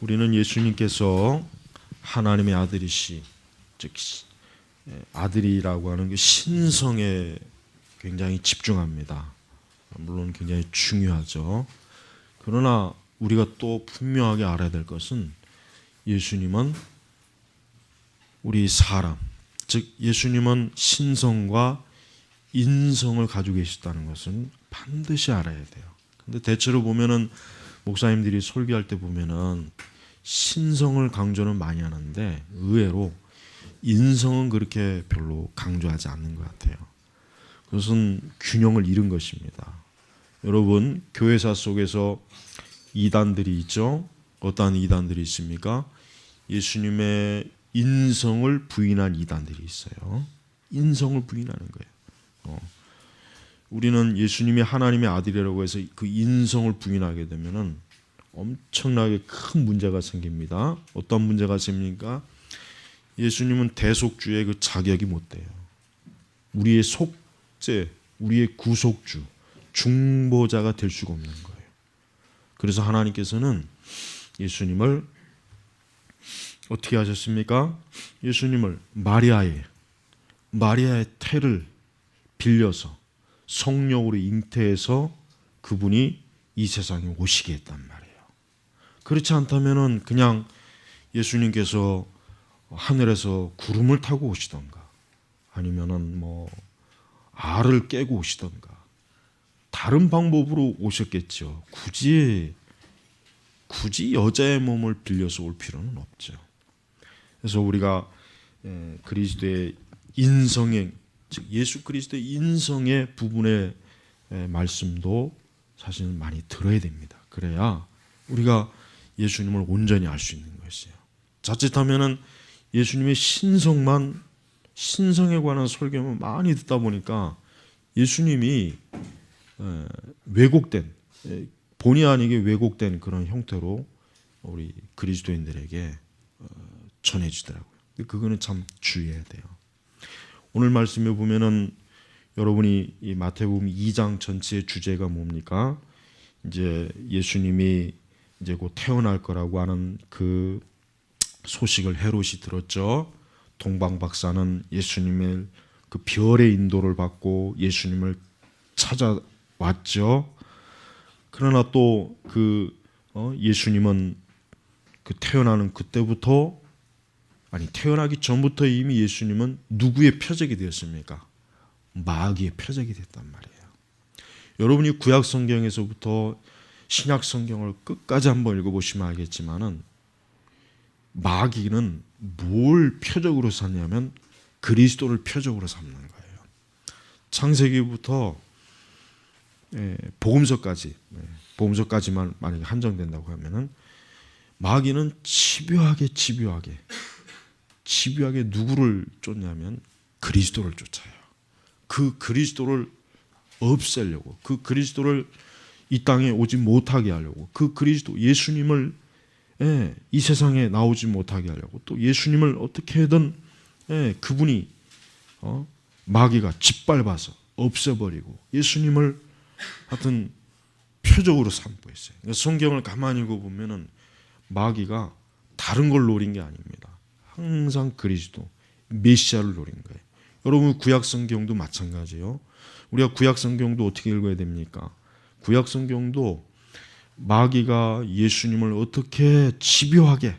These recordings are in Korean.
우리는 예수님께서 하나님의 아들이시, 즉 아들이라고 하는 그 신성에 굉장히 집중합니다. 물론 굉장히 중요하죠. 그러나 우리가 또 분명하게 알아야 될 것은 예수님은 우리 사람, 즉 예수님은 신성과 인성을 가지고 계시다는 것은 반드시 알아야 돼요. 근데 대체로 보면은 목사님들이 설교할 때 보면은 신성을 강조는 많이 하는데 의외로 인성은 그렇게 별로 강조하지 않는 것 같아요. 그것은 균형을 잃은 것입니다. 여러분, 교회사 속에서 이단들이 있죠. 어떠한 이단들이 있습니까? 예수님의 인성을 부인한 이단들이 있어요. 인성을 부인하는 거예요. 우리는 예수님이 하나님의 아들이라고 해서 그 인성을 부인하게 되면은 엄청나게 큰 문제가 생깁니다. 어떤 문제가 생깁니까? 예수님은 대속주의 그 자격이 못 돼요. 우리의 속죄, 우리의 구속주, 중보자가 될 수가 없는 거예요. 그래서 하나님께서는 예수님을 어떻게 하셨습니까? 예수님을 마리아의 태를 빌려서 성령으로 잉태해서 그분이 이 세상에 오시게 했단 말이에요. 그렇지 않다면은 그냥 예수님께서 하늘에서 구름을 타고 오시던가 아니면은 뭐 알을 깨고 오시던가 다른 방법으로 오셨겠죠. 굳이 여자의 몸을 빌려서 올 필요는 없죠. 그래서 우리가 그리스도의 인성의, 즉 예수 그리스도의 인성의 부분의 말씀도 사실 많이 들어야 됩니다. 그래야 우리가 예수님을 온전히 알 수 있는 것이에요. 자칫하면은 예수님의 신성에 관한 설교만 많이 듣다 보니까 예수님이 왜곡된, 본의 아니게 왜곡된 그런 형태로 우리 그리스도인들에게 전해지더라고요. 그거는 참 주의해야 돼요. 오늘 말씀에 보면은 여러분이 이 마태복음 2장 전체의 주제가 뭡니까? 이제 예수님이 이제 곧 태어날 거라고 하는 그 소식을 헤롯이 들었죠. 동방 박사는 예수님의 그 별의 인도를 받고 예수님을 찾아왔죠. 그러나 또 예수님은 그 태어나는 그때부터 태어나기 전부터 이미 예수님은 누구의 표적이 되었습니까? 마귀의 표적이 됐단 말이에요. 여러분이 구약 성경에서부터 신약 성경을 끝까지 한번 읽어보시면 알겠지만은 마귀는 뭘 표적으로 삼냐면 그리스도를 표적으로 삼는 거예요. 창세기부터 복음서까지만 만약에 한정된다고 하면은 마귀는 집요하게 누구를 쫓냐면 그리스도를 쫓아요. 그 그리스도를 없애려고, 그 그리스도를 이 땅에 오지 못하게 하려고, 그 그리스도 예수님을 이 세상에 나오지 못하게 하려고, 또 예수님을 어떻게든 그분이 마귀가 짓밟아서 없애버리고 예수님을 하여튼 표적으로 삼고 있어요. 그러니까 성경을 가만히 읽어보면은 마귀가 다른 걸 노린 게 아닙니다. 항상 그리스도, 메시아를 노린 거예요. 여러분 구약 성경도 마찬가지예요. 우리가 구약 성경도 어떻게 읽어야 됩니까? 구약 성경도 마귀가 예수님을 어떻게 집요하게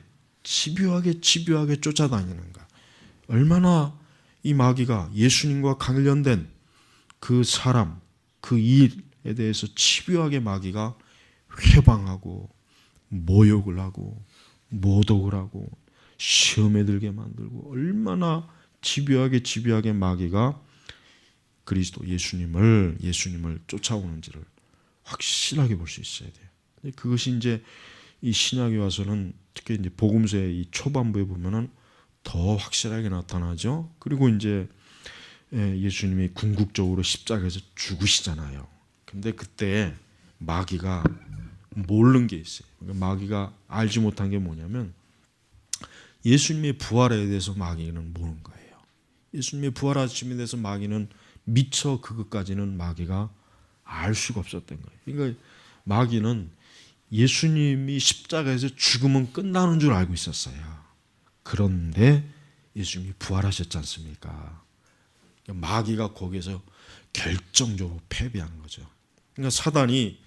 쫓아다니는가. 얼마나 이 마귀가 예수님과 관련된 그 사람, 그 일에 대해서 집요하게 마귀가 회방하고 모욕을 하고 모독을 하고 시험에 들게 만들고 얼마나 집요하게 마귀가 그리스도 예수님을 쫓아오는지를 확실하게 볼 수 있어야 돼요. 그것이 이제 이 신약에 와서는 특히 이제 복음서의 이 초반부에 보면은 더 확실하게 나타나죠. 그리고 이제 예수님이 궁극적으로 십자가에서 죽으시잖아요. 근데 그때 마귀가 모르는 게 있어요. 그러니까 마귀가 알지 못한 게 뭐냐면 예수님의 부활에 대해서 마귀는 모르는 거예요. 예수님의 부활하심에 대해서 마귀는 미처 그것까지는 마귀가 알 수가 없었던 거예요. 그러니까 마귀는 예수님이 십자가에서 죽으면 끝나는 줄 알고 있었어요. 그런데 예수님이 부활하셨지 않습니까? 마귀가 거기에서 결정적으로 패배한 거죠. 그러니까 사단이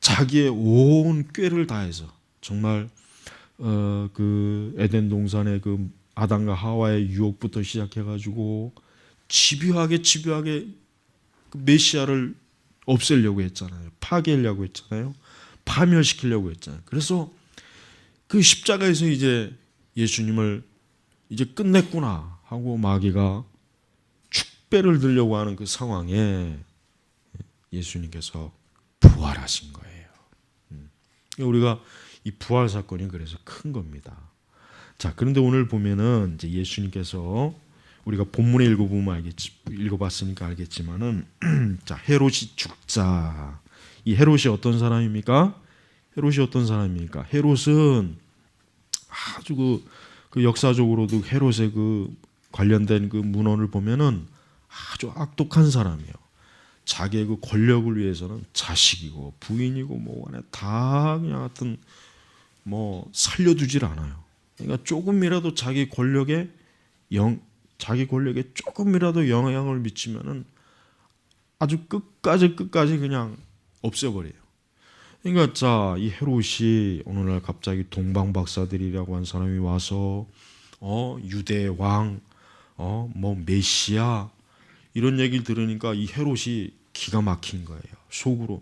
자기의 온 꾀를 다해서 정말 그 에덴 동산의 그 아담과 하와의 유혹부터 시작해가지고 집요하게 그 메시아를 없애려고 했잖아요. 파괴하려고 했잖아요. 파멸시키려고 했잖아요. 그래서 그 십자가에서 이제 예수님을 이제 끝냈구나 하고 마귀가 축배를 들려고 하는 그 상황에 예수님께서 부활하신 거예요. 우리가 이 부활 사건이 그래서 큰 겁니다. 자, 그런데 오늘 보면은 이제 예수님께서 우리가 본문에 읽어봤으니까 알겠지만은 자, 헤롯이 죽자. 이 헤롯이 어떤 사람입니까? 헤롯은 아주 그 역사적으로도 헤롯의 그 관련된 그 문헌을 보면은 아주 악독한 사람이에요. 자기의 그 권력을 위해서는 자식이고 부인이고 뭐 안에 다 그냥 하여튼 뭐 살려두질 않아요. 그러니까 조금이라도 자기 권력에 조금이라도 영향을 미치면은 아주 끝까지 그냥 없애버려요. 그러니까 자, 이 헤롯이 오늘날 갑자기 동방박사들이라고 한 사람이 와서 유대 왕, 뭐 메시아 이런 얘기를 들으니까 이 헤롯이 기가 막힌 거예요. 속으로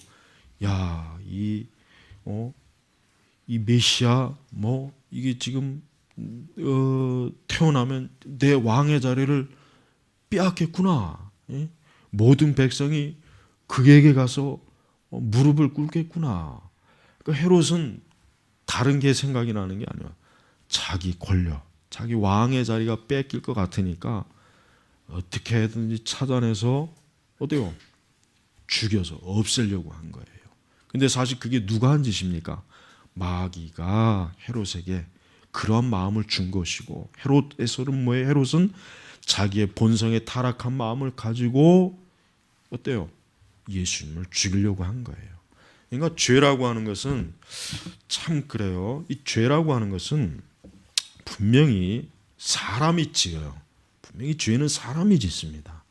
야, 이 메시아 뭐 이게 지금 태어나면 내 왕의 자리를 빼앗겠구나. 모든 백성이 그에게 가서 무릎을 꿇겠구나. 그러니까 헤롯은 다른 게 생각이 나는 게 아니야. 자기 권력, 자기 왕의 자리가 뺏길 것 같으니까 어떻게든지 찾아내서 어때요? 죽여서 없애려고 한 거예요. 근데 사실 그게 누가 한 짓입니까? 마귀가 헤롯에게 그런 마음을 준 것이고, 헤롯에서는 뭐예요? 헤롯은 자기의 본성에 타락한 마음을 가지고 어때요? 예수님을 죽이려고 한 거예요. 그러니까 죄라고 하는 것은 참 그래요. 이 죄라고 하는 것은 분명히 사람이 지어요. 분명히 죄는 사람이 짓습니다.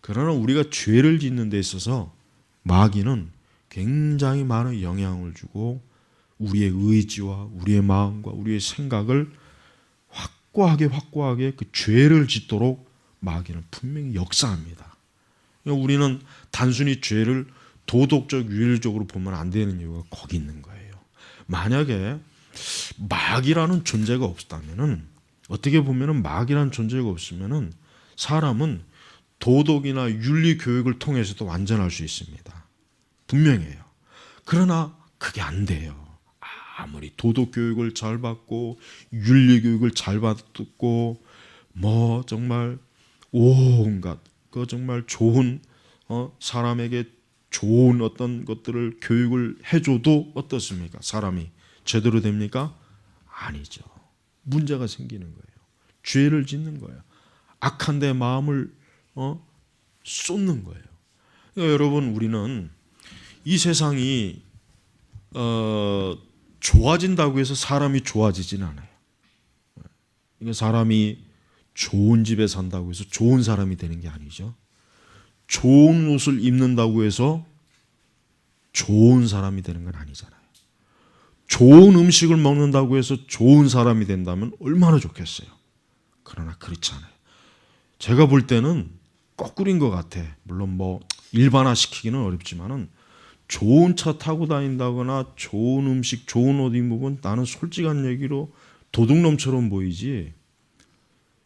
그러나 우리가 죄를 짓는 데 있어서 마귀는 굉장히 많은 영향을 주고 우리의 의지와 우리의 마음과 우리의 생각을 확고하게 그 죄를 짓도록 마귀는 분명히 역사합니다. 우리는 단순히 죄를 도덕적, 윤리적으로 보면 안 되는 이유가 거기 있는 거예요. 만약에 마귀라는 존재가 없다면은, 어떻게 보면은 마귀라는 존재가 없으면은 사람은 도덕이나 윤리 교육을 통해서도 완전할 수 있습니다. 분명해요. 그러나 그게 안 돼요. 아무리 도덕 교육을 잘 받고 윤리 교육을 잘 받고 뭐 정말 온갖 그 정말 좋은 사람에게 좋은 어떤 것들을 교육을 해줘도 어떻습니까? 사람이 제대로 됩니까? 아니죠. 문제가 생기는 거예요. 죄를 짓는 거예요. 악한 데 마음을 쏟는 거예요. 그러니까 여러분, 우리는 이 세상이 좋아진다고 해서 사람이 좋아지진 않아요. 그러니까 사람이 좋은 집에 산다고 해서 좋은 사람이 되는 게 아니죠. 좋은 옷을 입는다고 해서 좋은 사람이 되는 건 아니잖아요. 좋은 음식을 먹는다고 해서 좋은 사람이 된다면 얼마나 좋겠어요. 그러나 그렇지 않아요. 제가 볼 때는 거꾸로인 것 같아. 물론 뭐 일반화시키기는 어렵지만은 좋은 차 타고 다닌다거나 좋은 음식, 좋은 옷 입으면 나는 솔직한 얘기로 도둑놈처럼 보이지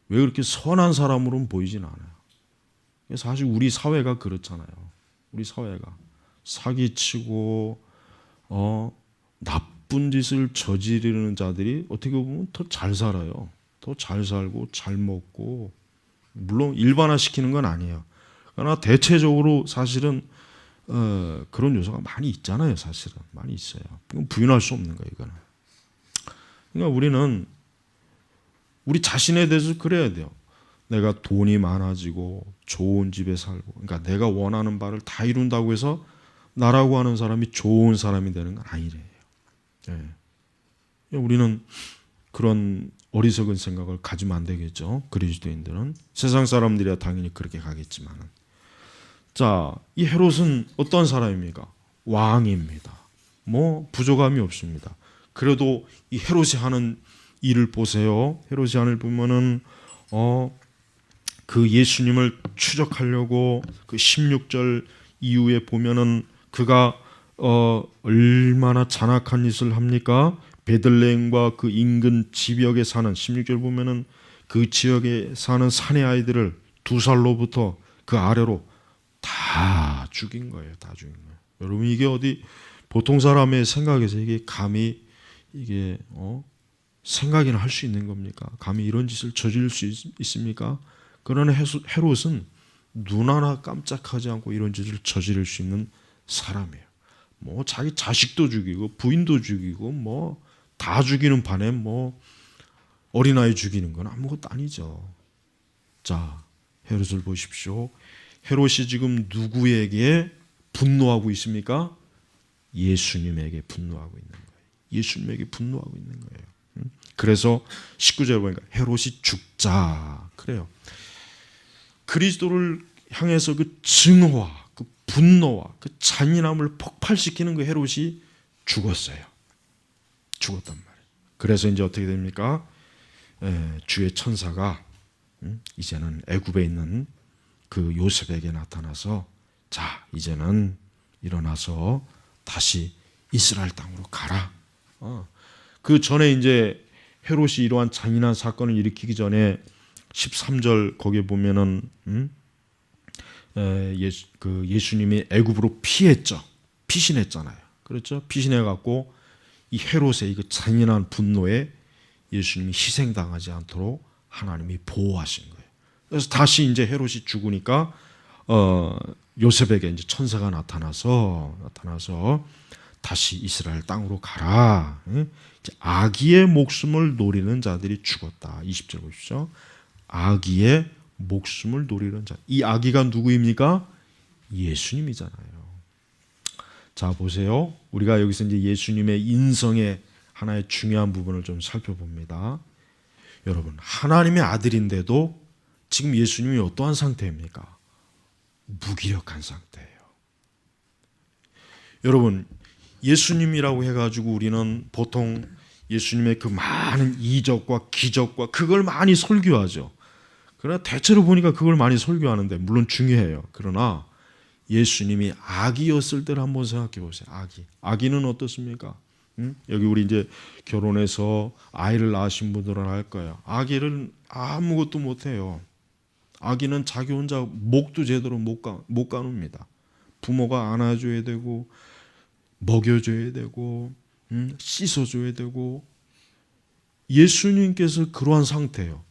왜 그렇게 선한 사람으로는 보이진 않아요. 사실 우리 사회가 그렇잖아요. 우리 사회가 사기치고 나쁜 짓을 저지르는 자들이 어떻게 보면 더 잘 살아요. 더 잘 살고 잘 먹고, 물론 일반화시키는 건 아니에요. 그러나 대체적으로 사실은 그런 요소가 많이 있잖아요. 사실은 많이 있어요. 이건 부인할 수 없는 거예요. 이거는. 그러니까 우리는 우리 자신에 대해서 그래야 돼요. 내가 돈이 많아지고 좋은 집에 살고, 그러니까 내가 원하는 바를 다 이룬다고 해서 나라고 하는 사람이 좋은 사람이 되는 건 아니래요. 예. 우리는 그런 어리석은 생각을 가지면 안 되겠죠. 그리스도인들은 세상 사람들이야 당연히 그렇게 가겠지만, 자, 이 헤롯은 어떤 사람입니까? 왕입니다. 뭐 부족함이 없습니다. 그래도 이 헤롯이 하는 일을 보세요. 헤롯이 하는 일 보면은 그 예수님을 추적하려고 그 16절 이후에 보면은 그가 얼마나 잔악한 짓을 합니까? 베들레헴과 그 인근 지역에 사는 16절 보면은 그 지역에 사는 사내 아이들을 2살로부터 그 아래로 다 죽인 거예요. 다 죽인 거예요. 여러분 이게 어디 보통 사람의 생각에서 이게 감히 이게 생각이나 할 수 있는 겁니까? 감히 이런 짓을 저지를 수 있습니까? 그러나 헤롯은 눈 하나 깜짝하지 않고 이런 짓을 저지를 수 있는 사람이에요. 뭐 자기 자식도 죽이고 부인도 죽이고 뭐 다 죽이는 반에 뭐 어린아이 죽이는 건 아무것도 아니죠. 자, 헤롯을 보십시오. 헤롯이 지금 누구에게 분노하고 있습니까? 예수님에게 분노하고 있는 거예요. 예수님에게 분노하고 있는 거예요. 그래서 19절 보니까 헤롯이 죽자 그래요. 그리스도를 향해서 그 증오와 그 분노와 그 잔인함을 폭발시키는 그 헤롯이 죽었어요. 죽었단 말이에요. 그래서 이제 어떻게 됩니까? 주의 천사가 이제는 애굽에 있는 그 요셉에게 나타나서 자, 이제는 일어나서 다시 이스라엘 땅으로 가라. 그 전에 이제 헤롯이 이러한 잔인한 사건을 일으키기 전에 13절 거기에 보면은 그 예수님이 애굽으로 피신했잖아요. 그렇죠? 피신해 갖고 이 헤롯의 그 잔인한 분노에 예수님이 희생당하지 않도록 하나님이 보호하신 거예요. 그래서 다시 이제 헤롯이 죽으니까 요셉에게 이제 천사가 나타나서 다시 이스라엘 땅으로 가라. 아기의 목숨을 노리는 자들이 죽었다. 20절 보십시오. 아기의 목숨을 노리는 자. 이 아기가 누구입니까? 예수님이잖아요. 자, 보세요. 우리가 여기서 이제 예수님의 인성의 하나의 중요한 부분을 좀 살펴봅니다. 여러분, 하나님의 아들인데도 지금 예수님이 어떠한 상태입니까? 무기력한 상태예요. 여러분, 예수님이라고 해가지고 우리는 보통 예수님의 그 많은 이적과 기적과 그걸 많이 설교하죠. 그러나 대체로 보니까 그걸 많이 설교하는데 물론 중요해요. 그러나 예수님이 아기였을 때를 한번 생각해 보세요. 아기는 어떻습니까? 여기 우리 이제 결혼해서 아이를 낳으신 분들은 알 거예요. 아기는 아무것도 못해요. 아기는 자기 혼자 목도 제대로 못 가눕니다. 부모가 안아줘야 되고 먹여줘야 되고 씻어줘야 되고. 예수님께서 그러한 상태예요.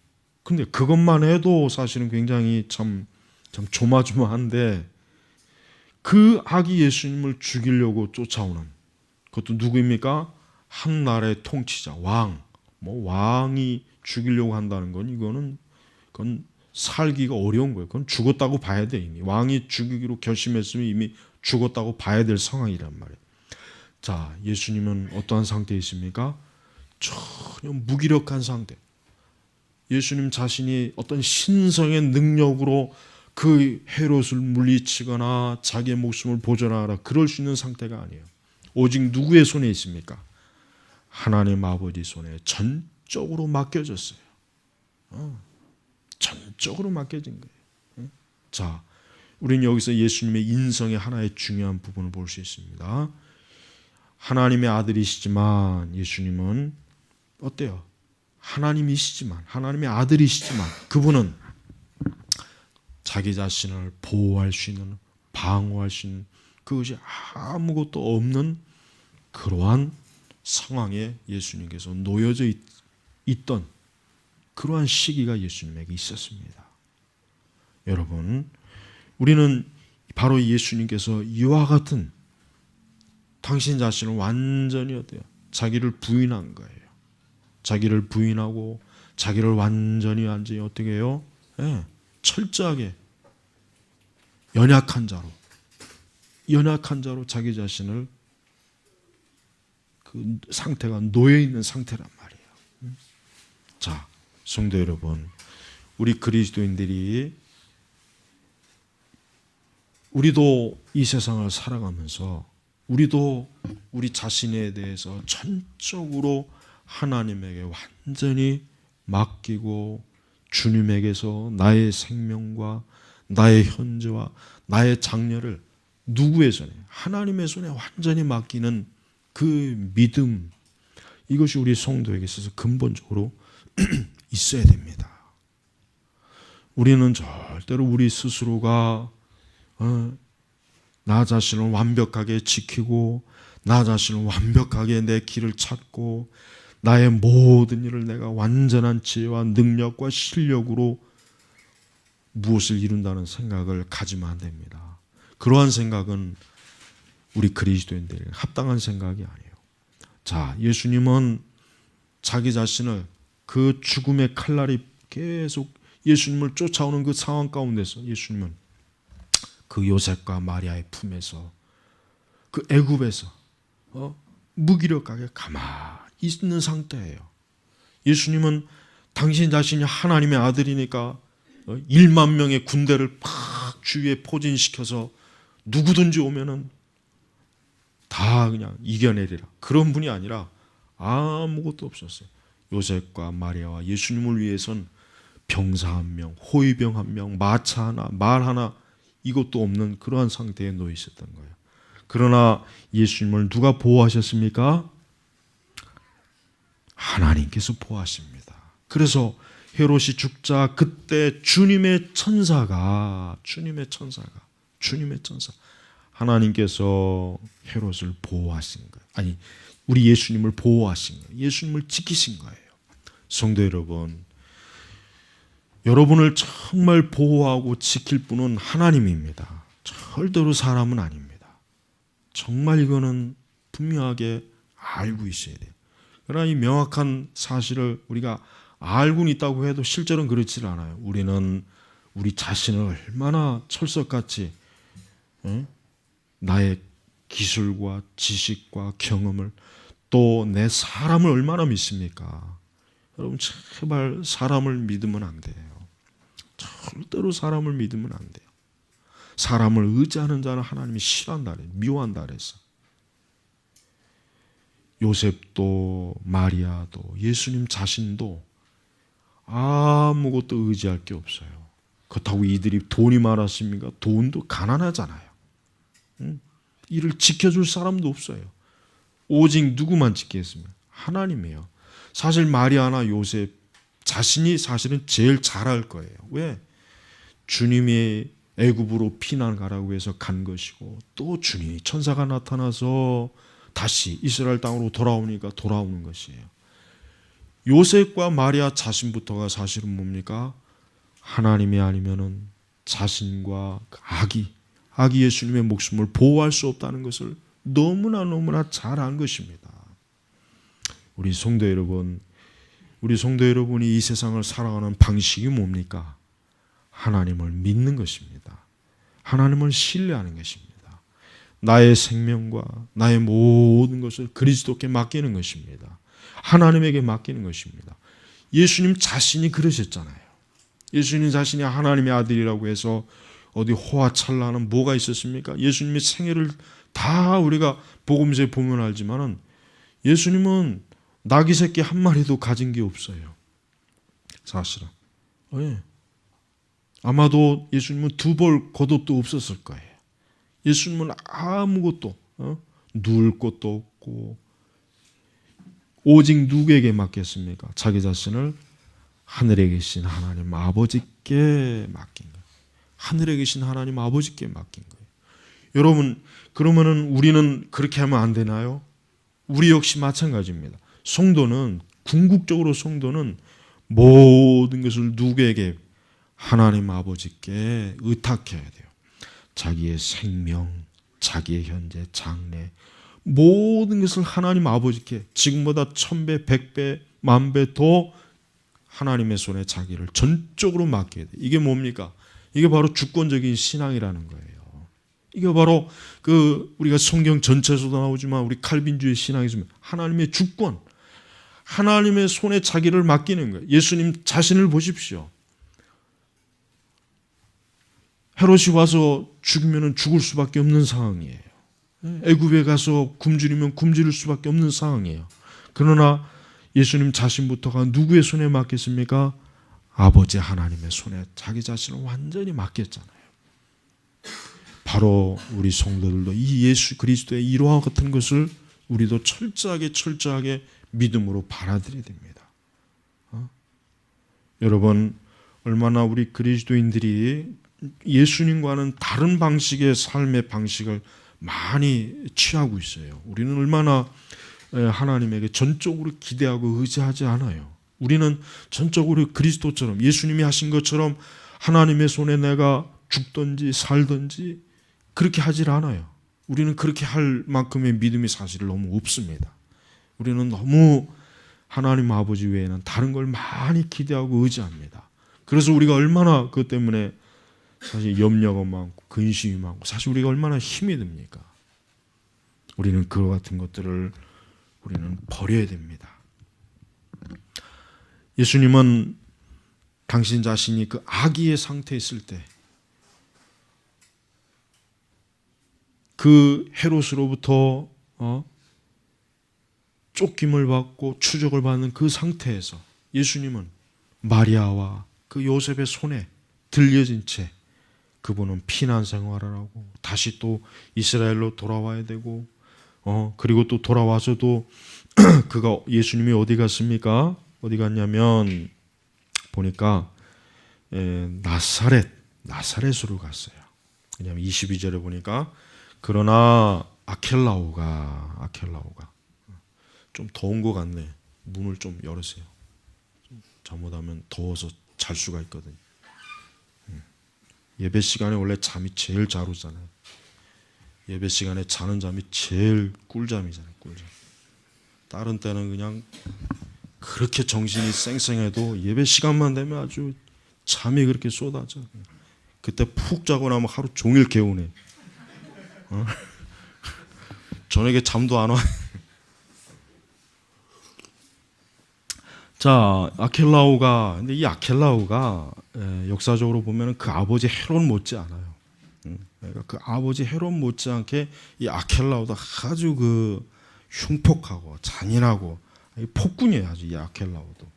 근데 그것만 해도 사실은 굉장히 참 조마조마한데 그 아기 예수님을 죽이려고 쫓아오는 그것도 누구입니까? 한 나라의 통치자, 왕이 죽이려고 한다는 건 그건 살기가 어려운 거예요. 그건 죽었다고 봐야 돼. 이미 왕이 죽이기로 결심했으면 이미 죽었다고 봐야 될 상황이란 말이에요. 자, 예수님은 어떠한 상태에 있습니까? 전혀 무기력한 상태. 예수님 자신이 어떤 신성의 능력으로 그 헤롯을 물리치거나 자기의 목숨을 보존하라 그럴 수 있는 상태가 아니에요. 오직 누구의 손에 있습니까? 하나님 아버지 손에 전적으로 맡겨졌어요. 전적으로 맡겨진 거예요. 자, 우리는 여기서 예수님의 인성의 하나의 중요한 부분을 볼 수 있습니다. 하나님의 아들이시지만 예수님은 어때요? 하나님이시지만, 하나님의 아들이시지만 그분은 자기 자신을 보호할 수 있는, 방어할 수 있는 그것이 아무것도 없는 그러한 상황에 예수님께서 놓여져 있던 그러한 시기가 예수님에게 있었습니다. 여러분, 우리는 바로 예수님께서 이와 같은 당신 자신을 완전히 어때요? 자기를 부인한 거예요. 자기를 부인하고 자기를 완전히 어떻게 해요? 철저하게 연약한 자로 연약한 자로 자기 자신을 그 상태가 놓여 있는 상태란 말이에요. 자, 성도 여러분, 우리 그리스도인들이 우리도 이 세상을 살아가면서 우리도 우리 자신에 대해서 전적으로 하나님에게 완전히 맡기고 주님에게서 나의 생명과 나의 현재와 나의 장래를 누구의 손에? 하나님의 손에 완전히 맡기는 그 믿음, 이것이 우리 성도에게 있어서 근본적으로 있어야 됩니다. 우리는 절대로 우리 스스로가 나 자신을 완벽하게 지키고 나 자신을 완벽하게 내 길을 찾고 나의 모든 일을 내가 완전한 지혜와 능력과 실력으로 무엇을 이룬다는 생각을 가지면 안 됩니다. 그러한 생각은 우리 그리스도인들에게 합당한 생각이 아니에요. 자, 예수님은 자기 자신을 그 죽음의 칼날이 계속 예수님을 쫓아오는 그 상황 가운데서 예수님은 그 요셉과 마리아의 품에서 그 애굽에서 무기력하게 가만히 있는 상태예요. 예수님은 당신 자신이 하나님의 아들이니까 1만 명의 군대를 팍 주위에 포진시켜서 누구든지 오면은 다 그냥 이겨내리라, 그런 분이 아니라 아무것도 없었어요. 요셉과 마리아와 예수님을 위해선 병사 한 명, 호위병 한 명, 마차 하나, 말 하나 이것도 없는 그러한 상태에 놓여 있었던 거예요. 그러나 예수님을 누가 보호하셨습니까? 하나님께서 보호하십니다. 그래서 헤롯이 죽자 그때 주님의 천사 하나님께서 헤롯을 보호하신 거예요. 아니, 우리 예수님을 보호하신 거예요. 예수님을 지키신 거예요. 성도 여러분, 여러분을 정말 보호하고 지킬 분은 하나님입니다. 절대로 사람은 아닙니다. 정말 이거는 분명하게 알고 있어야 돼요. 그러나 이 명확한 사실을 우리가 알고는 있다고 해도 실제로는 그렇지 않아요. 우리는 우리 자신을 얼마나 철석같이 나의 기술과 지식과 경험을 또 내 사람을 얼마나 믿습니까? 여러분, 제발 사람을 믿으면 안 돼요. 절대로 사람을 믿으면 안 돼요. 사람을 의지하는 자는 하나님이 싫어한다 그래요. 미워한다 그랬어. 요셉도 마리아도 예수님 자신도 아무것도 의지할 게 없어요. 그렇다고 이들이 돈이 많았습니까? 돈도 가난하잖아요. 이를 지켜줄 사람도 없어요. 오직 누구만 지키겠습니까? 하나님이에요. 사실 마리아나 요셉 자신이 사실은 제일 잘할 거예요. 왜? 주님이 애굽으로 피난 가라고 해서 간 것이고 또 주님이 천사가 나타나서 다시 이스라엘 땅으로 돌아오니까 돌아오는 것이에요. 요셉과 마리아 자신부터가 사실은 뭡니까? 하나님이 아니면은 자신과 아기 예수님의 목숨을 보호할 수 없다는 것을 너무나 잘 안 것입니다. 우리 성도 여러분이 이 세상을 살아가는 방식이 뭡니까? 하나님을 믿는 것입니다. 하나님을 신뢰하는 것입니다. 나의 생명과 나의 모든 것을 그리스도께 맡기는 것입니다. 하나님에게 맡기는 것입니다. 예수님 자신이 그러셨잖아요. 예수님 자신이 하나님의 아들이라고 해서 어디 호화찬란한 뭐가 있었습니까? 예수님의 생애를 다 우리가 복음서에 보면 알지만은 예수님은 나귀 새끼 한 마리도 가진 게 없어요. 사실은. 아마도 예수님은 2벌 겉옷도 없었을 거예요. 예수님은 아무것도 누울 것도 없고 오직 누구에게 맡겼습니까? 자기 자신을 하늘에 계신 하나님 아버지께 맡긴 거예요. 하늘에 계신 하나님 아버지께 맡긴 거예요. 여러분, 그러면은 우리는 그렇게 하면 안 되나요? 우리 역시 마찬가지입니다. 궁극적으로 성도는 모든 것을 누구에게? 하나님 아버지께 의탁해야 돼요. 자기의 생명, 자기의 현재, 장래 모든 것을 하나님 아버지께 지금보다 1000배, 100배, 10,000배 더 하나님의 손에 자기를 전적으로 맡겨야 돼요. 이게 뭡니까? 이게 바로 주권적인 신앙이라는 거예요. 이게 바로 우리가 성경 전체에서도 나오지만 우리 칼빈주의 신앙에서 하나님의 주권, 하나님의 손에 자기를 맡기는 거예요. 예수님 자신을 보십시오. 헤롯이 와서 죽이면 죽을 수밖에 없는 상황이에요. 애굽에 가서 굶주리면 굶주릴 수밖에 없는 상황이에요. 그러나 예수님 자신부터가 누구의 손에 맡겼습니까? 아버지 하나님의 손에 자기 자신을 완전히 맡겼잖아요. 바로 우리 성도들도 이 예수 그리스도의 이러한 같은 것을 우리도 철저하게 믿음으로 받아들여야 됩니다. 여러분, 얼마나 우리 그리스도인들이 예수님과는 다른 방식의 삶의 방식을 많이 취하고 있어요. 우리는 얼마나 하나님에게 전적으로 기대하고 의지하지 않아요. 우리는 전적으로 그리스도처럼 예수님이 하신 것처럼 하나님의 손에 내가 죽든지 살든지 그렇게 하질 않아요. 우리는 그렇게 할 만큼의 믿음이 사실 너무 없습니다. 우리는 너무 하나님 아버지 외에는 다른 걸 많이 기대하고 의지합니다. 그래서 우리가 얼마나 그것 때문에 사실 염려가 많고 근심이 많고 사실 우리가 얼마나 힘이 듭니까? 우리는 그와 같은 것들을 우리는 버려야 됩니다. 예수님은 당신 자신이 그 아기의 상태에 있을 때 그 헤롯으로부터 쫓김을 받고 추적을 받는 그 상태에서 예수님은 마리아와 그 요셉의 손에 들려진 채 그분은 피난 생활을 하고 다시 또 이스라엘로 돌아와야 되고 그리고 또 돌아와서도 그가 예수님이 어디 갔습니까? 어디 갔냐면 보니까 나사렛으로 갔어요. 왜냐하면 22절에 보니까 그러나 아켈라오가 좀 더운 것 같네. 문을 좀 열으세요. 잘못하면 더워서 잘 수가 있거든요. 예배 시간에 원래 잠이 제일 잘 오잖아요. 예배 시간에 자는 잠이 제일 꿀잠이잖아요. 꿀잠. 다른 때는 그냥 그렇게 정신이 쌩쌩해도 예배 시간만 되면 아주 잠이 그렇게 쏟아져. 그때 푹 자고 나면 하루 종일 개운해. 저녁에 잠도 안 와. 자, 근데 이 아켈라오가 역사적으로 보면 그 아버지 헤롯 못지 않아요. 그러니까 그 아버지 헤롯 못지않게 이 아켈라오도 아주 그 흉폭하고 잔인하고 폭군이에요, 아주 이 아켈라오도.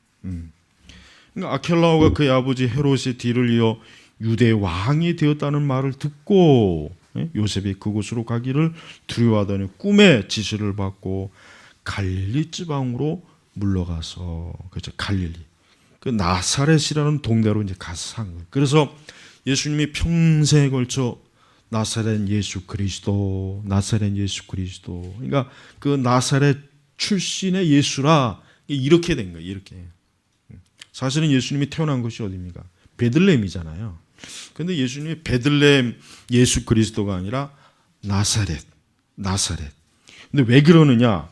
그러니까 아켈라오가 그의 아버지 헤롯의 뒤를 이어 유대 왕이 되었다는 말을 듣고 요셉이 그곳으로 가기를 두려워하더니 꿈에 지시를 받고 갈릴리 지방으로 물러가서 그렇죠, 갈릴리 그 나사렛이라는 동네로 이제 가서 산 거예요. 그래서 예수님이 평생에 걸쳐 나사렛 예수 그리스도 그러니까 그 나사렛 출신의 예수라 이렇게 된 거예요. 이렇게. 사실은 예수님이 태어난 곳이 어디입니까? 베들레헴이잖아요. 그런데 예수님이 베들레헴 예수 그리스도가 아니라 나사렛. 근데 왜 그러느냐?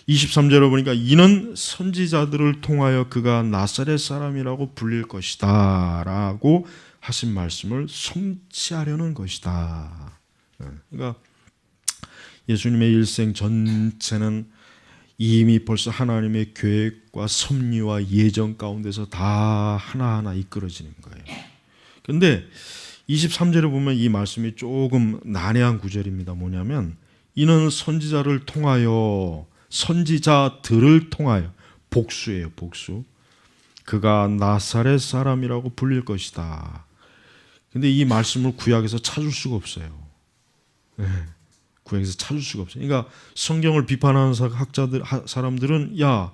23절에 보니까 이는 선지자들을 통하여 그가 나사렛 사람이라고 불릴 것이다 라고 하신 말씀을 성취하려는 것이다. 그러니까 예수님의 일생 전체는 이미 벌써 하나님의 계획과 섭리와 예정 가운데서 다 하나하나 이끌어지는 거예요. 그런데 23절에 보면 이 말씀이 조금 난해한 구절입니다. 뭐냐면 이는 선지자들을 통하여 복수예요. 복수. 그가 나사렛 사람이라고 불릴 것이다. 근데 이 말씀을 구약에서 찾을 수가 없어요. 구약에서 찾을 수가 없어요. 그러니까 성경을 비판하는 사람들은 야,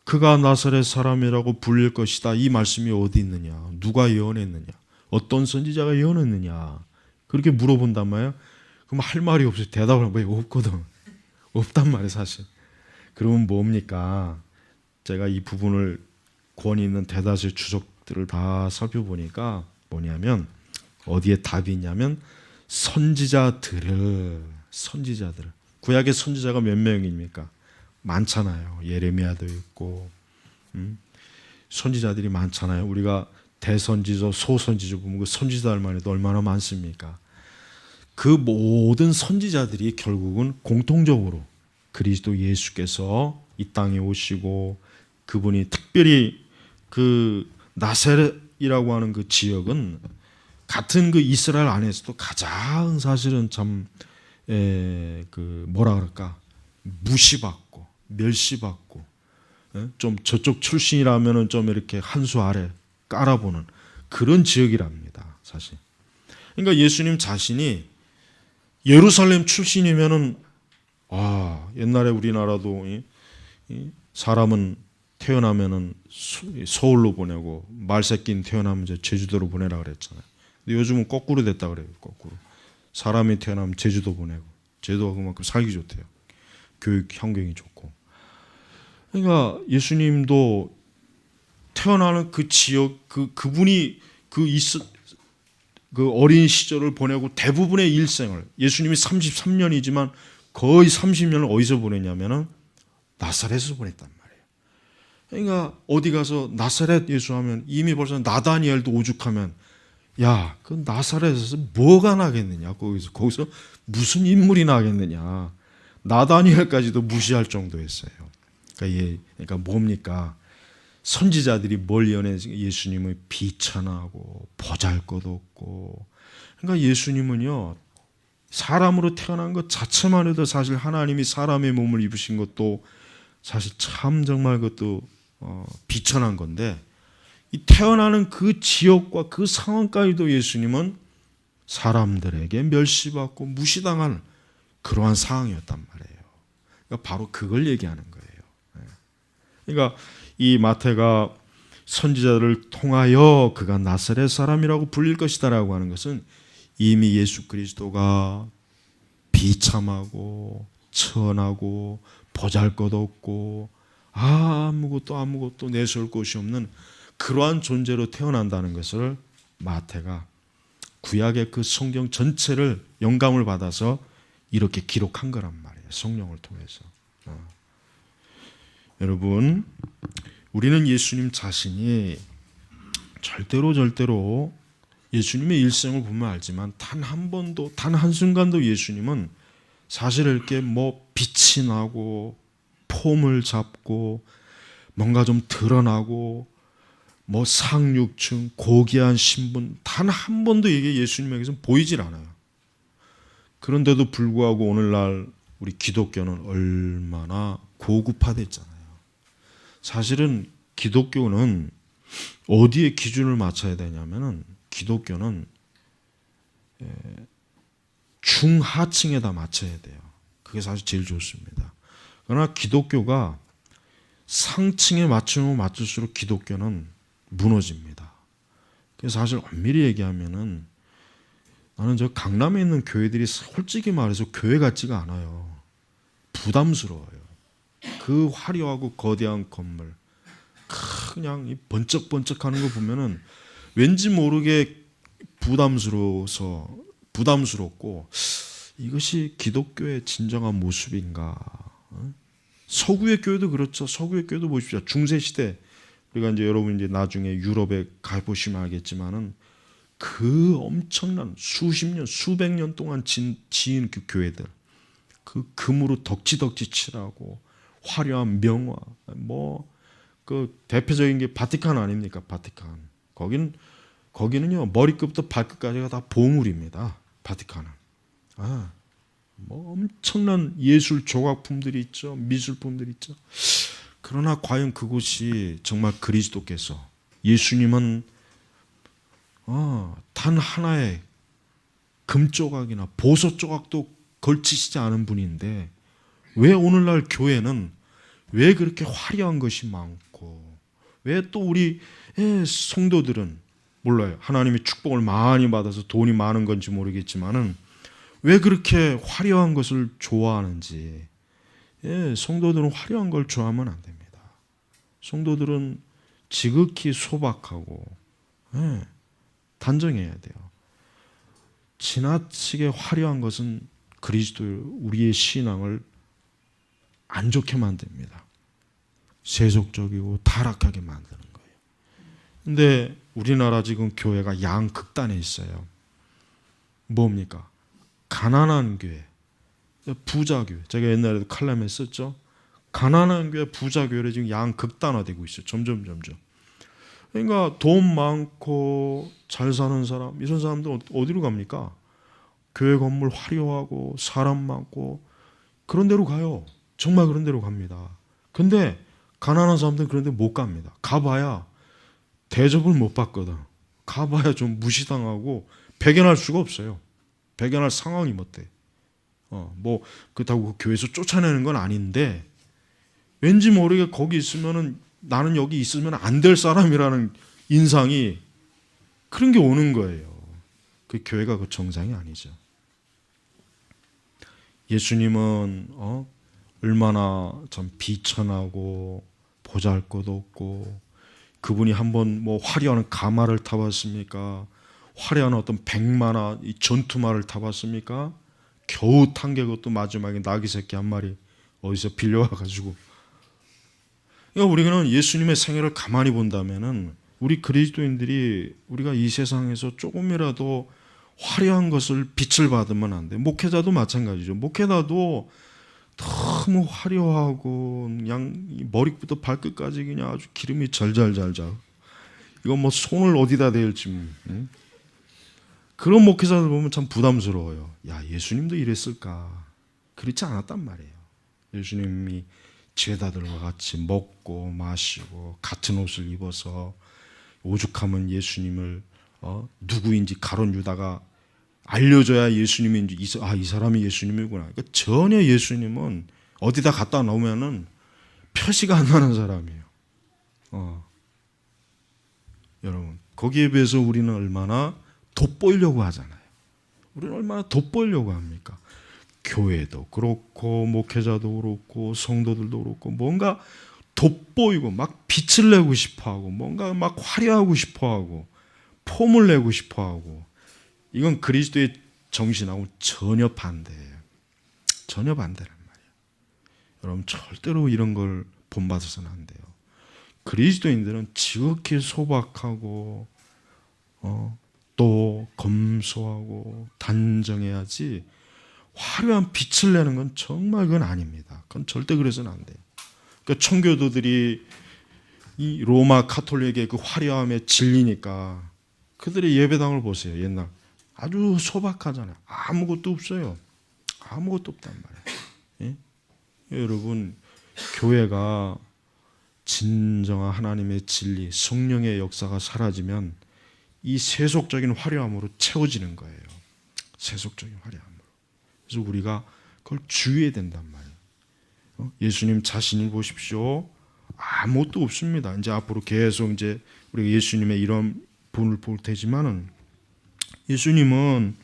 그가 나사렛 사람이라고 불릴 것이다. 이 말씀이 어디 있느냐? 누가 예언했느냐? 어떤 선지자가 예언했느냐? 그렇게 물어본단 말이에요. 그럼 할 말이 없어요. 대답을 왜 없거든. 없단 말이에요, 사실. 그러면 뭡니까? 제가 이 부분을 권위 있는 대다수의 주석들을 다 살펴보니까 뭐냐면 어디에 답이 있냐면 선지자들을 구약의 선지자가 몇 명입니까? 많잖아요. 예레미야도 있고 선지자들이 많잖아요. 우리가 대선지자, 소선지자 보면 그 선지자들만 해도 얼마나 많습니까? 그 모든 선지자들이 결국은 공통적으로 그리스도 예수께서 이 땅에 오시고 그분이 특별히 그 나사렛이라고 하는 그 지역은 같은 그 이스라엘 안에서도 가장 사실은 참 그 뭐라 그럴까 무시받고 멸시받고 좀 저쪽 출신이라면은 좀 이렇게 한 수 아래 깔아보는 그런 지역이랍니다, 사실. 그러니까 예수님 자신이 예루살렘 출신이면은 옛날에 우리나라도 사람은 태어나면은 서울로 보내고 말새끼는 태어나면 이제 제주도로 보내라 그랬잖아요. 근데 요즘은 거꾸로 됐다 그래요. 거꾸로. 사람이 태어나면 제주도 보내고 제주도가 그만큼 살기 좋대요. 교육 환경이 좋고. 그러니까 예수님도 태어나는 그 지역 그분이 그 어린 시절을 보내고 대부분의 일생을 예수님이 33년이지만 거의 30년을 어디서 보냈냐면은 나사렛에서 보냈단 말이에요. 그러니까 어디 가서 나사렛 예수 하면 이미 벌써 나다니엘도 오죽하면 야, 그 나사렛에서 뭐가 나겠느냐? 거기서 무슨 인물이 나겠느냐? 나다니엘까지도 무시할 정도였어요. 그러니까 뭡니까? 선지자들이 뭘 연해서 예수님을 비천하고 보잘것없고. 그러니까 예수님은요 사람으로 태어난 것 자체만 해도 사실 하나님이 사람의 몸을 입으신 것도 사실 참 정말 그것도 비천한 건데 이 태어나는 그 지역과 그 상황까지도 예수님은 사람들에게 멸시받고 무시당한 그러한 상황이었단 말이에요. 그러니까 바로 그걸 얘기하는 거예요. 그러니까 이 마태가 선지자들을 통하여 그가 나사렛 사람이라고 불릴 것이다라고 하는 것은 이미 예수 그리스도가 비참하고 천하고 보잘것없고 아무것도 내세울 것이 없는 그러한 존재로 태어난다는 것을 마태가 구약의 그 성경 전체를 영감을 받아서 이렇게 기록한 거란 말이에요. 성령을 통해서. 여러분, 우리는 예수님 자신이 절대로 예수님의 일생을 보면 알지만 단 한 번도 단 한순간도 예수님은 사실 이렇게 뭐 빛이 나고 폼을 잡고 뭔가 좀 드러나고 뭐 상류층 고귀한 신분 단 한 번도 이게 예수님에게서는 보이질 않아요. 그런데도 불구하고 오늘날 우리 기독교는 얼마나 고급화됐잖아요. 사실은 기독교는 어디에 기준을 맞춰야 되냐면은 기독교는 중하층에다 맞춰야 돼요. 그게 사실 제일 좋습니다. 그러나 기독교가 상층에 맞추면 맞출수록 기독교는 무너집니다. 그래서 사실 엄밀히 얘기하면은 나는 저 강남에 있는 교회들이 솔직히 말해서 교회 같지가 않아요. 부담스러워요. 그 화려하고 거대한 건물, 그냥 번쩍번쩍하는 거 보면은 왠지 모르게 부담스럽고 이것이 기독교의 진정한 모습인가? 서구의 교회도 그렇죠. 서구의 교회도 보십시오. 중세 시대 우리가 이제 여러분 이제 나중에 유럽에 가 보시면 알겠지만은 그 엄청난 수십 년, 수백 년 동안 지은 그 교회들, 그 금으로 덕지덕지 칠하고 화려한 명화, 뭐 그 대표적인 게 바티칸 아닙니까? 바티칸. 거기는요 머리끝부터 발끝까지가 다 보물입니다. 바티칸은. 뭐 엄청난 예술 조각품들이 있죠, 미술품들이 있죠. 그러나 과연 그곳이 정말 그리스도께서 예수님은 단 하나의 금 조각이나 보석 조각도 걸치시지 않은 분인데 왜 오늘날 교회는 왜 그렇게 화려한 것이 많고 왜 또 우리 성도들은 몰라요. 하나님의 축복을 많이 받아서 돈이 많은 건지 모르겠지만은 왜 그렇게 화려한 것을 좋아하는지. 성도들은 화려한 걸 좋아하면 안 됩니다. 성도들은 지극히 소박하고 단정해야 돼요. 지나치게 화려한 것은 그리스도 우리의 신앙을 안 좋게 만듭니다. 세속적이고 타락하게 만드는 거예요. 근데 우리나라 지금 교회가 양극단에 있어요. 뭡니까? 가난한 교회, 부자 교회. 제가 옛날에도 칼럼에 썼죠. 가난한 교회, 부자 교회를 지금 양극단화되고 있어요. 점점. 그러니까 돈 많고 잘 사는 사람, 이런 사람들 어디로 갑니까? 교회 건물 화려하고 사람 많고 그런 데로 가요. 정말 그런 데로 갑니다. 근데 가난한 사람들은 그런 데 못 갑니다. 가봐야 대접을 못 받거든. 가봐야 좀 무시당하고 배견할 수가 없어요. 배견할 상황이 못 돼. 뭐 그렇다고 그 교회에서 쫓아내는 건 아닌데 왠지 모르게 거기 있으면은 나는 여기 있으면 안 될 사람이라는 인상이 그런 게 오는 거예요. 그 교회가 그 정상이 아니죠. 예수님은 얼마나 참 비천하고 보잘것없고 그분이 한번 뭐 화려한 가마를 타봤습니까? 화려한 어떤 백마나 이 전투마를 타봤습니까? 겨우 탄 게 그것도 마지막에 나귀 새끼 한 마리 어디서 빌려와가지고. 그러니까 우리는 예수님의 생애를 가만히 본다면은 우리 그리스도인들이 우리가 이 세상에서 조금이라도 화려한 것을 빛을 받으면 안 돼. 목회자도 마찬가지죠. 목회자도 너무 화려하고 그냥 머리부터 발끝까지 그냥 아주 기름이 잘잘잘잘. 이건 뭐 손을 어디다 대을지. 그런 목회자들 보면 참 부담스러워요. 야, 예수님도 이랬을까? 그렇지 않았단 말이에요. 예수님이 제자들과 같이 먹고 마시고 같은 옷을 입어서 오죽하면 예수님을 누구인지 가룟 유다가 알려줘야 예수님인지 이 사람이 예수님이구나. 그러니까 전혀 예수님은 어디다 갖다 놓으면은 표시가 안 나는 사람이에요. 여러분 거기에 비해서 우리는 얼마나 돋보이려고 하잖아요. 우리는 얼마나 돋보이려고 합니까? 교회도 그렇고 목회자도 그렇고 성도들도 그렇고 뭔가 돋보이고 막 빛을 내고 싶어하고 뭔가 막 화려하고 싶어하고 폼을 내고 싶어하고 이건 그리스도의 정신하고 전혀 반대예요. 전혀 반대란 말이에요. 여러분 절대로 이런 걸 본받아서는 안 돼요. 그리스도인들은 지극히 소박하고 또 검소하고 단정해야지 화려한 빛을 내는 건 정말 그건 아닙니다. 그건 절대 그래서는 안 돼요. 그러니까 청교도들이 이 로마 카톨릭의 그 화려함에 질리니까 그들의 예배당을 보세요. 옛날 아주 소박하잖아요. 아무것도 없어요. 아무것도 없단 말이에요. 예? 여러분 교회가 진정한 하나님의 진리, 성령의 역사가 사라지면 이 세속적인 화려함으로 채워지는 거예요. 세속적인 화려함으로. 그래서 우리가 그걸 주의해야 된단 말이에요. 예수님 자신을 보십시오. 아무것도 없습니다. 이제 앞으로 계속 이제 우리가 예수님의 이런 분을 볼 테지만은 예수님은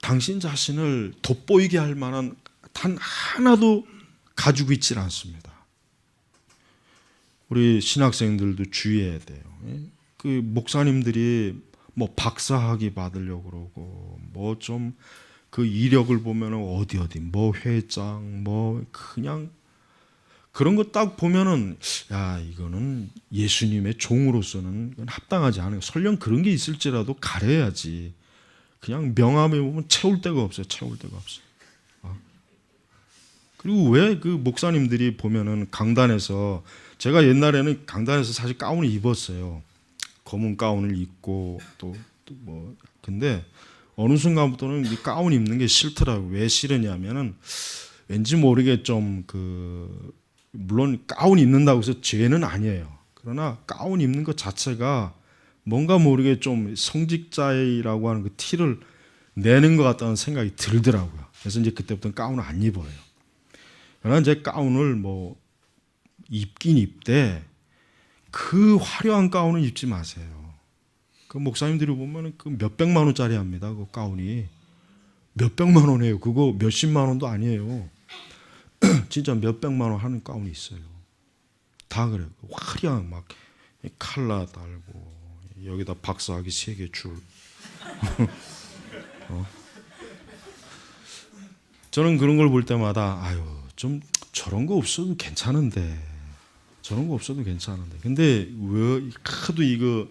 당신 자신을 돋보이게 할 만한 단 하나도 가지고 있지 않습니다. 우리 신학생들도 주의해야 돼요. 그 목사님들이 뭐 박사학위 받으려고 그러고 뭐 좀 그 이력을 보면은 어디 뭐 회장 뭐 그냥 그런 거 딱 보면은 야 이거는 예수님의 종으로서는 합당하지 않아요. 설령 그런 게 있을지라도 가려야지. 그냥 명함에 보면 채울 데가 없어요. 채울 데가 없어요. 그리고 왜 그 목사님들이 보면은 강단에서 제가 옛날에는 강단에서 사실 가운을 입었어요. 검은 가운을 입고 또 뭐 근데 어느 순간부터는 이 가운 입는 게 싫더라고요. 왜 싫으냐면은 왠지 모르게 좀 물론 가운 입는다고 해서 죄는 아니에요. 그러나 가운 입는 것 자체가 뭔가 모르게 좀 성직자라고 하는 그 티를 내는 것 같다는 생각이 들더라고요. 그래서 이제 그때부터는 가운을 안 입어요. 그러나 이제 가운을 뭐 입긴 입되 그 화려한 가운은 입지 마세요. 그 목사님들이 보면 그 몇백만 원짜리 합니다. 그 가운이 몇백만 원이에요. 그거 몇십만 원도 아니에요. 진짜 몇백만 원 하는 가운이 있어요. 다 그래요. 화려한 막 칼라 달고 여기다 박사학위 3개 줄. 저는 그런 걸 볼 때마다 아유 좀 저런 거 없어도 괜찮은데 저런 거 없어도 괜찮은데 근데 왜 하도 이거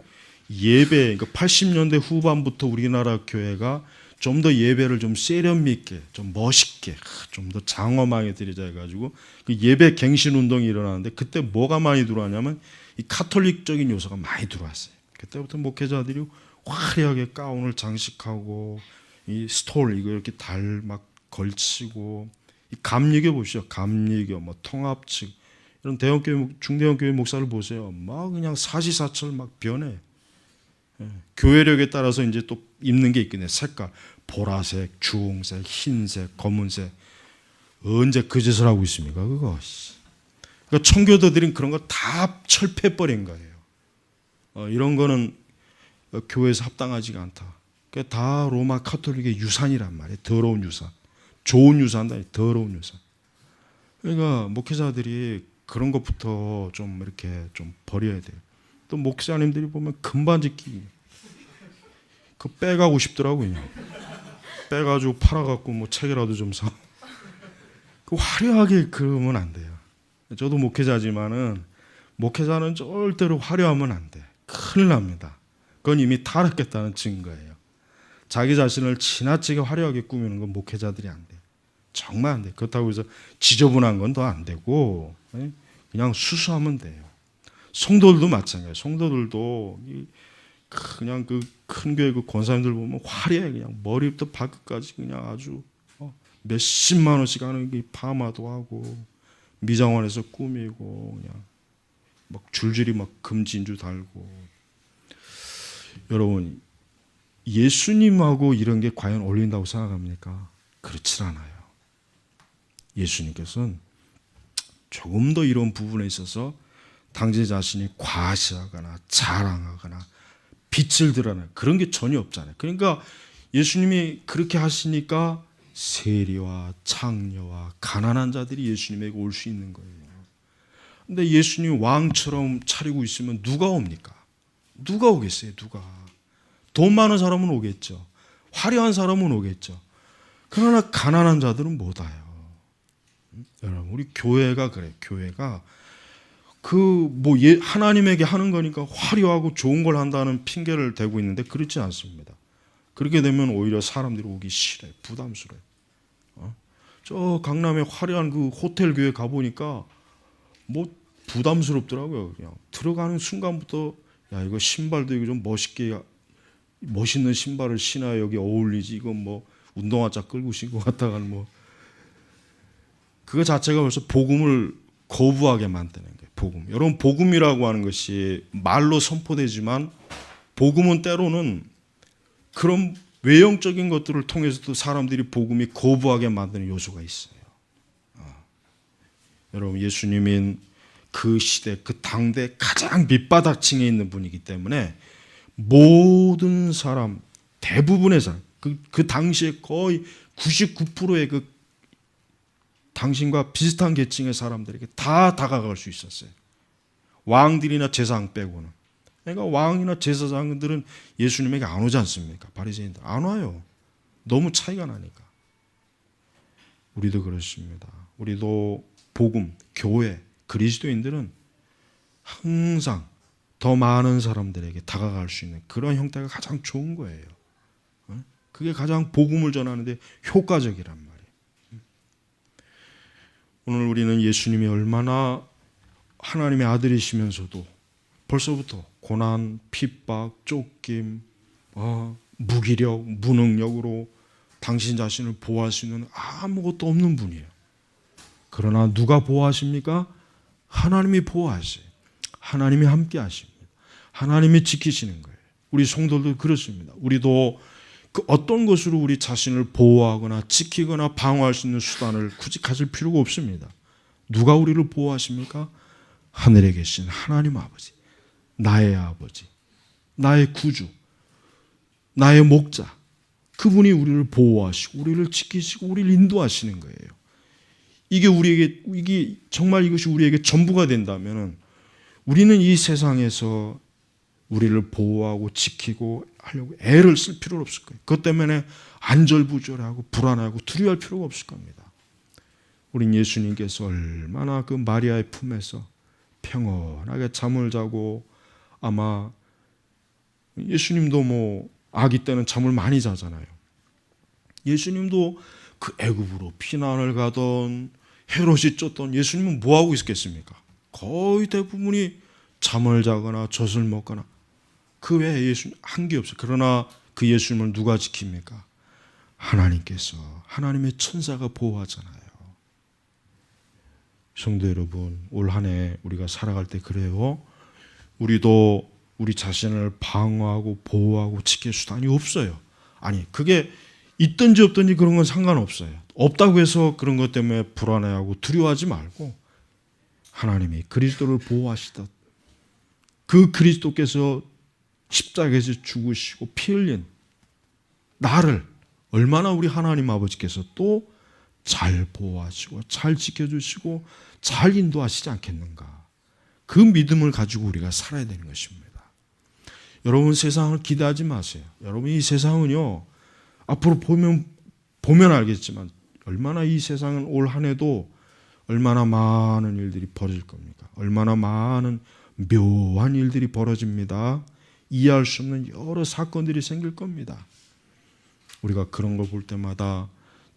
예배 그러니까 80년대 후반부터 우리나라 교회가 좀 더 예배를 좀 세련미 있게, 좀 멋있게, 좀 더 장엄하게 드리자 해가지고 그 예배 갱신 운동이 일어나는데 그때 뭐가 많이 들어왔냐면 이 카톨릭적인 요소가 많이 들어왔어요. 그때부터 목회자들이 화려하게 가운을 장식하고 이 스톨 이거 이렇게 달 막 걸치고 이 감리교 보시죠. 감리교, 뭐 통합측 이런 대형교회, 중대형교회 목사를 보세요. 막 그냥 사시사철 막 변해. 교회력에 따라서 이제 또 입는 게 있겠네. 색깔, 보라색, 주홍색, 흰색, 검은색. 언제 그 짓을 하고 있습니까? 그거. 그러니까 청교도들은 그런 거 다 철폐버린 거예요. 이런 거는 교회에서 합당하지가 않다. 그게 다 로마 카톨릭의 유산이란 말이에요. 더러운 유산. 좋은 유산도 아니고 더러운 유산. 그러니까 목회자들이 그런 것부터 좀 이렇게 좀 버려야 돼요. 또 목사님들이 보면 금반지 끼기. 그 빼가고 싶더라고요. 빼가지고 팔아갖고 뭐 책이라도 좀 사. 그 화려하게 그러면 안 돼요. 저도 목회자지만은 목회자는 절대로 화려하면 안 돼. 큰일 납니다. 그건 이미 타락했다는 증거예요. 자기 자신을 지나치게 화려하게 꾸미는 건 목회자들이 안 돼. 정말 안 돼. 그렇다고 해서 지저분한 건 더 안 되고 그냥 수수하면 돼요. 성도들도 마찬가지예요. 성도들도 그냥 그 큰 교회 그 권사님들 보면 화려해. 그냥 머리부터 발끝까지 그냥 아주 몇십만 원씩 하는 게 파마도 하고 미장원에서 꾸미고 그냥 막 줄줄이 막 금진주 달고. 여러분 예수님하고 이런 게 과연 어울린다고 생각합니까? 그렇지 않아요. 예수님께서는 조금 더 이런 부분에 있어서 당신 자신이 과시하거나 자랑하거나 빛을 드러내는 그런 게 전혀 없잖아요. 그러니까 예수님이 그렇게 하시니까 세리와 창녀와 가난한 자들이 예수님에게 올 수 있는 거예요. 근데 예수님이 왕처럼 차리고 있으면 누가 옵니까? 누가 오겠어요? 누가? 돈 많은 사람은 오겠죠. 화려한 사람은 오겠죠. 그러나 가난한 자들은 못 와요. 여러분 우리 교회가 그래. 교회가 하나님에게 하는 거니까 화려하고 좋은 걸 한다는 핑계를 대고 있는데 그렇지 않습니다. 그렇게 되면 오히려 사람들이 오기 싫어요. 부담스러워요. 저 강남에 화려한 그 호텔 교회 가보니까 뭐 부담스럽더라고요. 그냥 들어가는 순간부터 야 이거 신발도 이거 좀 멋있게 멋있는 신발을 신어야 여기 어울리지. 이건 뭐 운동화짜 끌고 신고 갔다가는 뭐 그거 자체가 벌써 복음을 거부하게 만드는 거예요. 복음. 여러분 복음이라고 하는 것이 말로 선포되지만 복음은 때로는 그런 외형적인 것들을 통해서도 사람들이 복음이 거부하게 만드는 요소가 있어요. 여러분 예수님은 그 시대 그 당대 가장 밑바닥층에 있는 분이기 때문에 모든 사람 대부분의 사람 그 당시에 거의 99%의 그 당신과 비슷한 계층의 사람들에게 다 다가갈 수 있었어요. 왕들이나 제사장 빼고는. 그러니까 왕이나 제사장들은 예수님에게 안 오지 않습니까? 바리새인들 안 와요. 너무 차이가 나니까. 우리도 그렇습니다. 우리도 복음, 교회, 그리스도인들은 항상 더 많은 사람들에게 다가갈 수 있는 그런 형태가 가장 좋은 거예요. 그게 가장 복음을 전하는데 효과적이란 말이에요. 오늘 우리는 예수님이 얼마나 하나님의 아들이시면서도 벌써부터 고난, 핍박, 쫓김, 무기력, 무능력으로 당신 자신을 보호할 수 있는 아무것도 없는 분이에요. 그러나 누가 보호하십니까? 하나님이 보호하세요. 하나님이 함께 하십니다. 하나님이 지키시는 거예요. 우리 성도들도 그렇습니다. 우리도 그 어떤 것으로 우리 자신을 보호하거나 지키거나 방어할 수 있는 수단을 굳이 가질 필요가 없습니다. 누가 우리를 보호하십니까? 하늘에 계신 하나님 아버지, 나의 아버지, 나의 구주, 나의 목자, 그분이 우리를 보호하시고 우리를 지키시고 우리를 인도하시는 거예요. 이게 정말 이것이 우리에게 전부가 된다면 우리는 이 세상에서 우리를 보호하고 지키고 하려고 애를 쓸 필요는 없을 거예요. 그것 때문에 안절부절하고 불안하고 두려워할 필요가 없을 겁니다. 우린 예수님께서 얼마나 그 마리아의 품에서 평온하게 잠을 자고 아마 예수님도 뭐 아기 때는 잠을 많이 자잖아요. 예수님도 그 애굽으로 피난을 가던 헤롯이 쫓던 예수님은 뭐 하고 있었겠습니까? 거의 대부분이 잠을 자거나 젖을 먹거나 그 외에 예수님 한 게 없어요. 그러나 그 예수님을 누가 지킵니까? 하나님께서, 하나님의 천사가 보호하잖아요. 성도 여러분, 올 한 해 우리가 살아갈 때 그래요. 우리도 우리 자신을 방어하고 보호하고 지킬 수단이 없어요. 아니, 그게 있든지 없든지 그런 건 상관없어요. 없다고 해서 그런 것 때문에 불안해하고 두려워하지 말고 하나님이 그리스도를 보호하시듯 그 그리스도께서 십자가에서 죽으시고 피 흘린 나를 얼마나 우리 하나님 아버지께서 또 잘 보호하시고 잘 지켜주시고 잘 인도하시지 않겠는가. 그 믿음을 가지고 우리가 살아야 되는 것입니다. 여러분, 세상을 기대하지 마세요. 여러분, 이 세상은요, 앞으로 보면 알겠지만 얼마나 이 세상은 올 한 해도 얼마나 많은 일들이 벌어질 겁니까? 얼마나 많은 묘한 일들이 벌어집니다. 이해할 수 없는 여러 사건들이 생길 겁니다. 우리가 그런 걸 볼 때마다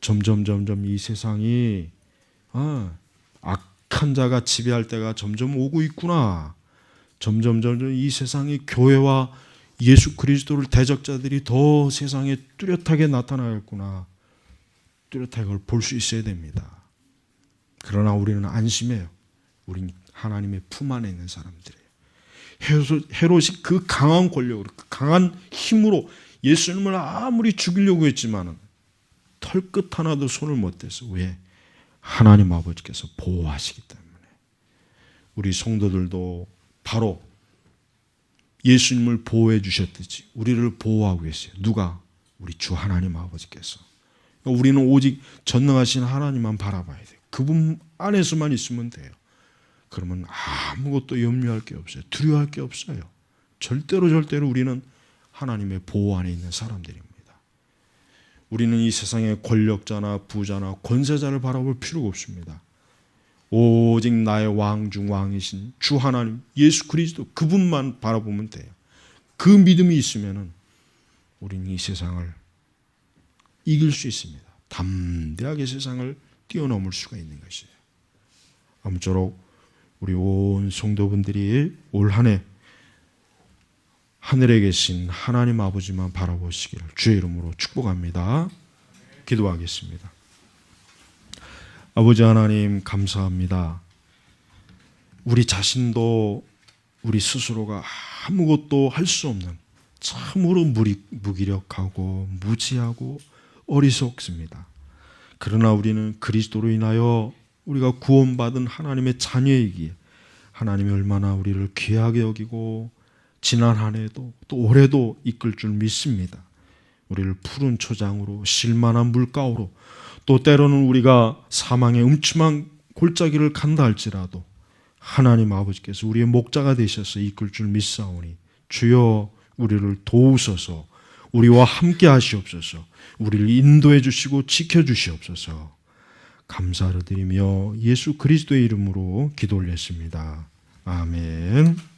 점점 이 세상이 악한 자가 지배할 때가 점점 오고 있구나. 점점 이 세상이 교회와 예수 그리스도를 대적자들이 더 세상에 뚜렷하게 나타나겠구나. 뚜렷하게 그걸 볼 수 있어야 됩니다. 그러나 우리는 안심해요. 우린 하나님의 품 안에 있는 사람들이에요. 헤롯이 그 강한 권력으로, 그 강한 힘으로 예수님을 아무리 죽이려고 했지만은 털끝 하나도 손을 못 대서. 왜? 하나님 아버지께서 보호하시기 때문에. 우리 성도들도 바로 예수님을 보호해 주셨듯이 우리를 보호하고 계세요. 누가? 우리 주 하나님 아버지께서. 우리는 오직 전능하신 하나님만 바라봐야 돼요. 그분 안에서만 있으면 돼요. 그러면 아무것도 염려할 게 없어요. 두려워할 게 없어요. 절대로 우리는 하나님의 보호 안에 있는 사람들입니다. 우리는 이 세상의 권력자나 부자나 권세자를 바라볼 필요가 없습니다. 오직 나의 왕 중 왕이신 주 하나님 예수 그리스도, 그분만 바라보면 돼요. 그 믿음이 있으면 우리는 이 세상을 이길 수 있습니다. 담대하게 세상을 뛰어넘을 수가 있는 것이에요. 아무쪼록 우리 온 성도분들이 올 한 해 하늘에 계신 하나님 아버지만 바라보시기를 주의 이름으로 축복합니다. 기도하겠습니다. 아버지 하나님, 감사합니다. 우리 자신도 우리 스스로가 아무것도 할 수 없는 참으로 무기력하고 무지하고 어리석습니다. 그러나 우리는 그리스도로 인하여 우리가 구원받은 하나님의 자녀이기에 하나님이 얼마나 우리를 귀하게 여기고 지난 한 해도 또 올해도 이끌 줄 믿습니다. 우리를 푸른 초장으로 실만한 물가로, 또 때로는 우리가 사망의 음침한 골짜기를 간다 할지라도 하나님 아버지께서 우리의 목자가 되셔서 이끌 줄 믿사오니 주여 우리를 도우소서, 우리와 함께 하시옵소서, 우리를 인도해 주시고 지켜 주시옵소서. 감사를 드리며 예수 그리스도의 이름으로 기도 올렸습니다. 아멘.